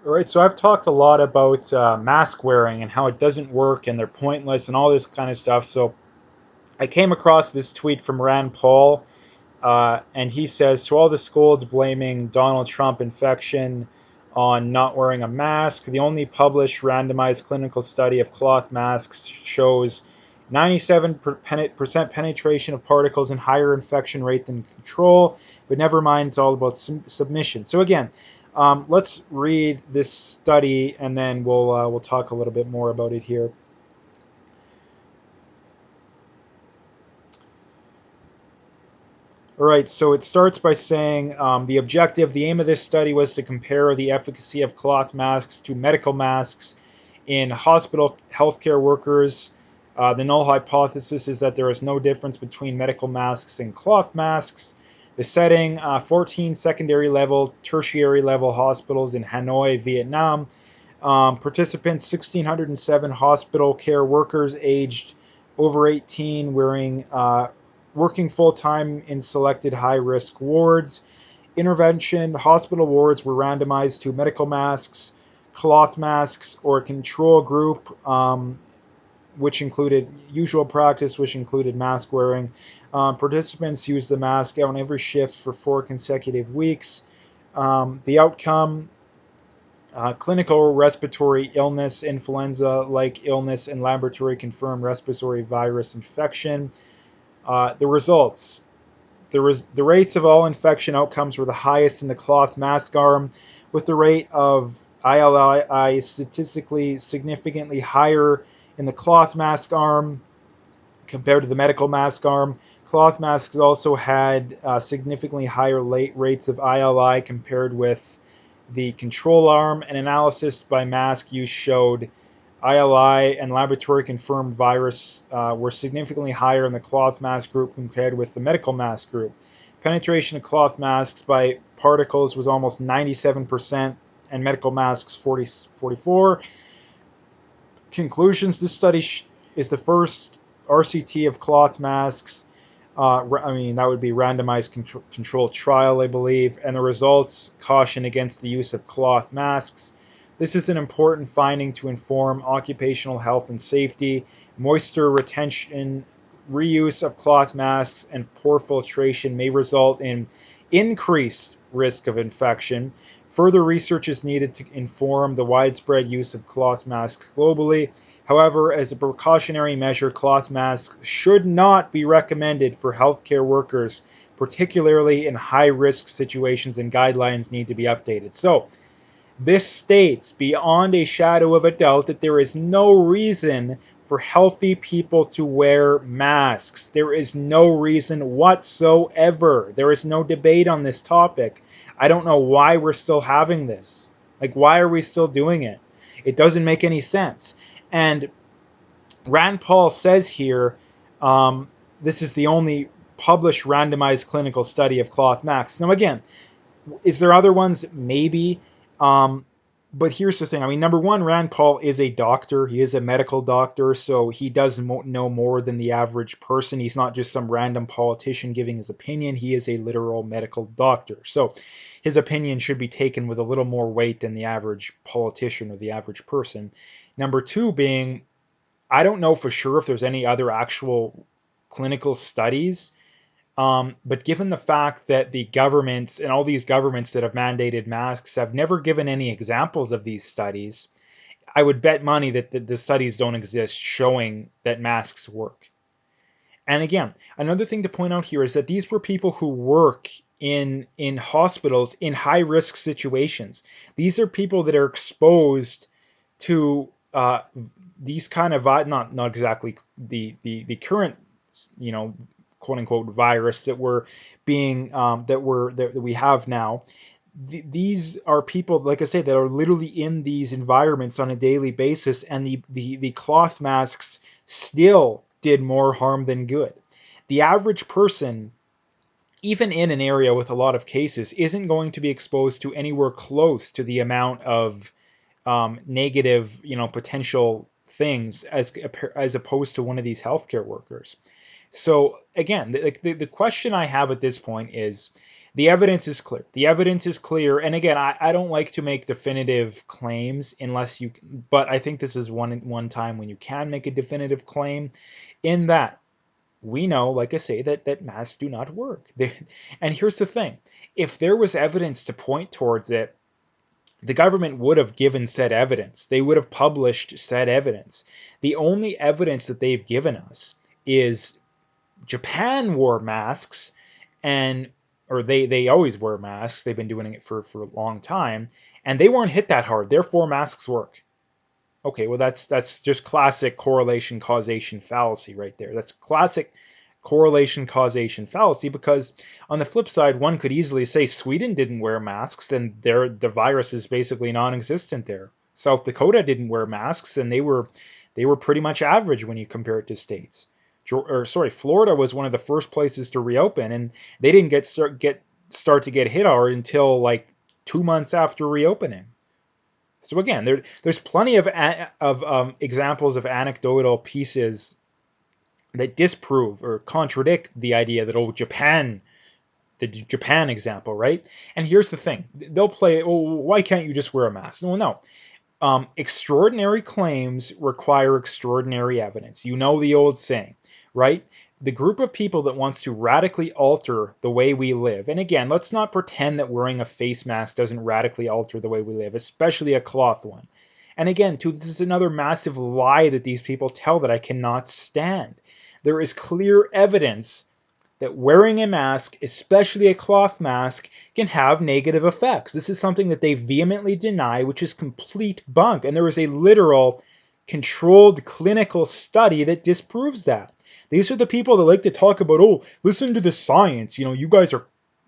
All right, so I've talked a lot about mask wearing and how it doesn't work and they're pointless and all this kind of stuff. So I came across this tweet from Rand Paul, and he says to all the scolds blaming Donald Trump infection on not wearing a mask, the only published randomized clinical study of cloth masks shows 97% penetration of particles and higher infection rate than control. But never mind, it's all about submission. So again, let's read this study and then we'll talk a little bit more about it here. All right, so it starts by saying the aim of this study was to compare the efficacy of cloth masks to medical masks in hospital healthcare workers. The null hypothesis is that there is no difference between medical masks and cloth masks. The setting 14 secondary level, tertiary level hospitals in Hanoi, Vietnam. Participants 1,607 hospital care workers aged over 18 wearing working full time in selected high risk wards. Intervention hospital wards were randomized to medical masks, cloth masks, or a control group, which included usual practice, which included mask wearing. Participants used the mask on every shift for 4 consecutive weeks. The outcome clinical respiratory illness, influenza like illness, and laboratory confirmed respiratory virus infection. The results the rates of all infection outcomes were the highest in the cloth mask arm, with the rate of ILI statistically significantly higher in the cloth mask arm compared to the medical mask arm. Cloth masks also had significantly higher rates of ILI compared with the control arm. An analysis by mask use showed ILI and laboratory confirmed virus were significantly higher in the cloth mask group compared with the medical mask group. Penetration of cloth masks by particles was almost 97% and medical masks 44. Conclusions: this study is the first RCT of cloth masks. That would be randomized controlled trial, I believe, and the results caution against the use of cloth masks. This is an important finding to inform occupational health and safety. Moisture retention, reuse of cloth masks, and poor filtration may result in increased risk of infection. Further research is needed to inform the widespread use of cloth masks globally. However, as a precautionary measure, cloth masks should not be recommended for healthcare workers, particularly in high risk situations, and guidelines need to be updated. So, this states beyond a shadow of a doubt that there is no reason for healthy people to wear masks. There is no reason whatsoever. There is no debate on this topic. I don't know why we're still having this. Like, why are we still doing it? It doesn't make any sense. And Rand Paul says here this is the only published randomized clinical study of cloth masks. Now, again, is there other ones? Maybe. Um, but here's the thing. I mean, number one, Rand Paul is a doctor. He is a medical doctor, so he does know more than the average person. He's not just some random politician giving his opinion. He is a literal medical doctor. So his opinion should be taken with a little more weight than the average politician or the average person. Number two being, I don't know for sure if there's any other actual clinical studies, but given the fact that the governments and all these governments that have mandated masks have never given any examples of these studies, I would bet money that the studies don't exist showing that masks work. And again, another thing to point out here is that these were people who work in hospitals in high risk situations. These are people that are exposed to these kind of not exactly the current you know quote unquote virus that we're being that we have now. These are people, like I say, that are literally in these environments on a daily basis, and the cloth masks still did more harm than good. The average person, even in an area with a lot of cases, isn't going to be exposed to anywhere close to the amount of negative, potential things as opposed to one of these healthcare workers. So again, the question I have at this point is The evidence is clear. The evidence is clear. And again, I don't like to make definitive claims unless you, but I think this is one time when you can make a definitive claim, in that we know, like I say, that masks do not work. And here's the thing. If there was evidence to point towards it, the government would have given said evidence. They would have published said evidence. The only evidence that they've given us is Japan wore masks, and or they always wear masks. They've been doing it for a long time, and they weren't hit that hard. Therefore, masks work. Okay, well that's just classic correlation causation fallacy right there. That's classic correlation causation fallacy, because on the flip side, one could easily say Sweden didn't wear masks, then the virus is basically non-existent there. South Dakota didn't wear masks, and they were pretty much average when you compare it to states. Florida was one of the first places to reopen, and they didn't start to get hit hard until like 2 months after reopening. So again, there's plenty of examples of anecdotal pieces that disprove or contradict the idea that, oh, Japan, the Japan example, right? And here's the thing. They'll play, oh, why can't you just wear a mask? Well, no. Extraordinary claims require extraordinary evidence. You know the old saying, right? The group of people that wants to radically alter the way we live, and again, let's not pretend that wearing a face mask doesn't radically alter the way we live, especially a cloth one. And again, too, this is another massive lie that these people tell that I cannot stand. There is clear evidence that wearing a mask, especially a cloth mask, can have negative effects. This is something that they vehemently deny, which is complete bunk. And there is a literal, controlled clinical study that disproves that. These are the people that like to talk about, oh, listen to the science. You know, you guys are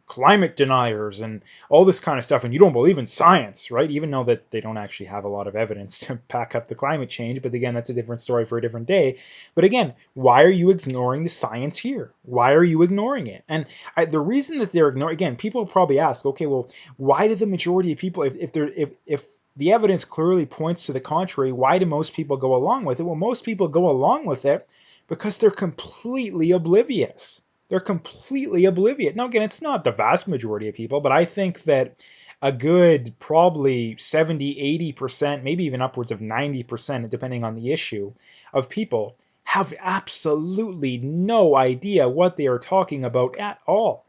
climate deniers and all this kind of stuff, and you don't believe in science, right? Even though that they don't actually have a lot of evidence to back up the climate change. But again, that's a different story for a different day. But again, why are you ignoring the science here? Why are you ignoring it? And the reason that they're ignoring, again, people probably ask, okay, well, why do the majority of people, if the evidence clearly points to the contrary, why do most people go along with it? Well, most people go along with it because they're completely oblivious. They're completely oblivious. Now, again, it's not the vast majority of people, but I think that a good probably 70, 80%, maybe even upwards of 90%, depending on the issue, of people have absolutely no idea what they are talking about at all.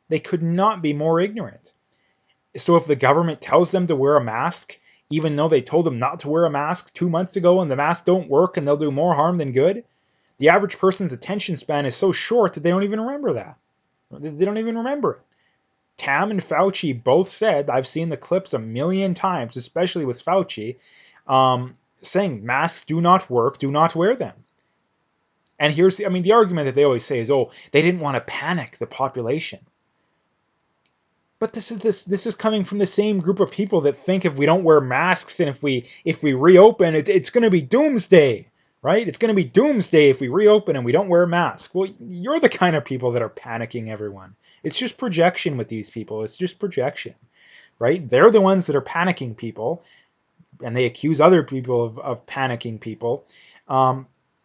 They could not be more ignorant. So if the government tells them to wear a mask, even though they told them not to wear a mask 2 months ago and the masks don't work and they'll do more harm than good, the average person's attention span is so short that they don't even remember that. They don't even remember it. Tam and Fauci both said, I've seen the clips a million times, especially with Fauci, saying masks do not work, do not wear them. And here's, the argument that they always say is, oh, they didn't want to panic the population. But this is coming from the same group of people that think if we don't wear masks and if we reopen, it's going to be doomsday. Right? It's going to be doomsday if we reopen and we don't wear a mask. Well, you're the kind of people that are panicking everyone. It's just projection with these people. It's just projection, right? They're the ones that are panicking people, and they accuse other people of panicking people.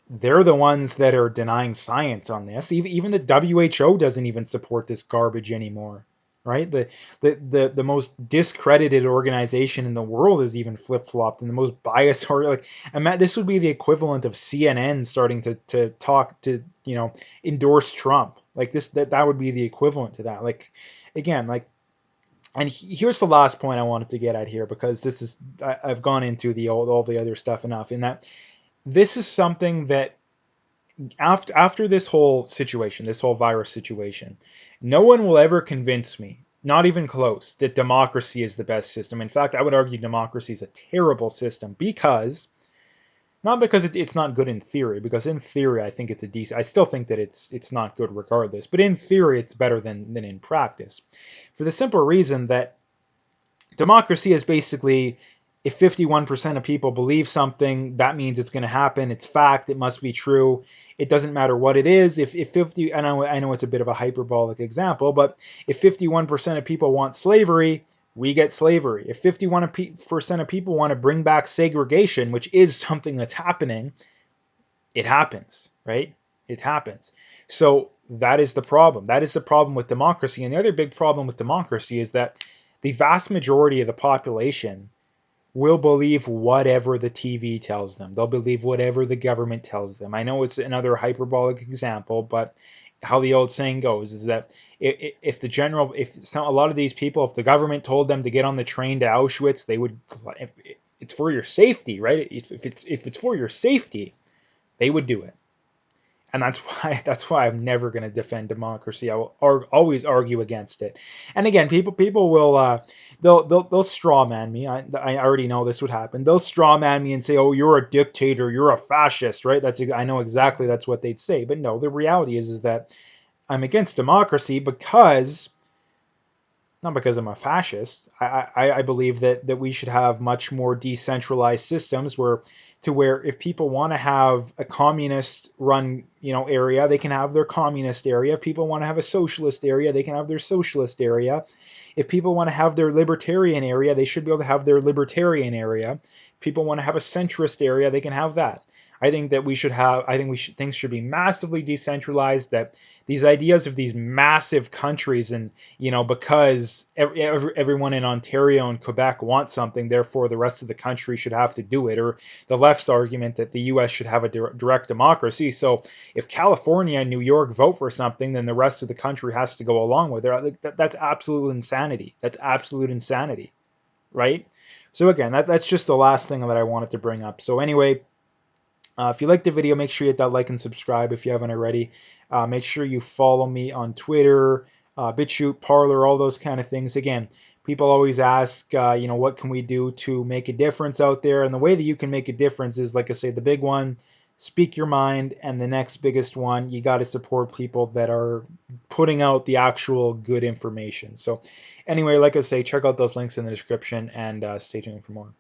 They're the ones that are denying science on this. Even the WHO doesn't even support this garbage anymore. Right? The most discredited organization in the world is even flip-flopped, and the most biased, or this would be the equivalent of CNN starting to talk to, endorse Trump. Like this, that would be the equivalent to that. Like, again, like, and here's the last point I wanted to get at here, because this is, I've gone into all the other stuff enough, in that this is something that after this whole situation, this whole virus situation, no one will ever convince me, not even close, that democracy is the best system. In fact, I would argue democracy is a terrible system, because, not because it's not good in theory, because in theory I think it's a decent, I still think that it's not good regardless, but in theory it's better than in practice. For the simple reason that democracy is basically, if 51% of people believe something, that means it's going to happen. It's fact. It must be true. It doesn't matter what it is. If 50, I know it's a bit of a hyperbolic example, but if 51% of people want slavery, we get slavery. If 51% of people want to bring back segregation, which is something that's happening, it happens, right? It happens. So That is the problem. That is the problem with democracy. And the other big problem with democracy is that the vast majority of the population will believe whatever the TV tells them. They'll believe whatever the government tells them. I know it's another hyperbolic example, but how the old saying goes is that if the general, if some, a lot of these people, if the government told them to get on the train to Auschwitz, they would. If it's for your safety, right? If it's for your safety, they would do it. And that's why I'm never going to defend democracy. I will always argue against it. And again, people will they'll straw man me. I already know this would happen. They'll straw man me and say, "Oh, you're a dictator. You're a fascist," right? I know exactly that's what they'd say. But no, the reality is that I'm against democracy because not because I'm a fascist. I believe that we should have much more decentralized systems where if people want to have a communist run area, they can have their communist area. If people want to have a socialist area, they can have their socialist area. If people want to have their libertarian area, they should be able to have their libertarian area. If people want to have a centrist area, they can have that. Things should be massively decentralized, that these ideas of these massive countries and because everyone in Ontario and Quebec wants something, therefore the rest of the country should have to do it, or the left's argument that the US should have a direct democracy. So if California and New York vote for something, then the rest of the country has to go along with it. That's absolute insanity. That's absolute insanity, right? So again, that's just the last thing that I wanted to bring up. So anyway, if you liked the video, make sure you hit that like and subscribe if you haven't already. Make sure you follow me on Twitter, BitChute, Parler, all those kind of things. Again, people always ask, what can we do to make a difference out there? And the way that you can make a difference is, like I say, the big one, speak your mind. And the next biggest one, you got to support people that are putting out the actual good information. So anyway, like I say, check out those links in the description and stay tuned for more.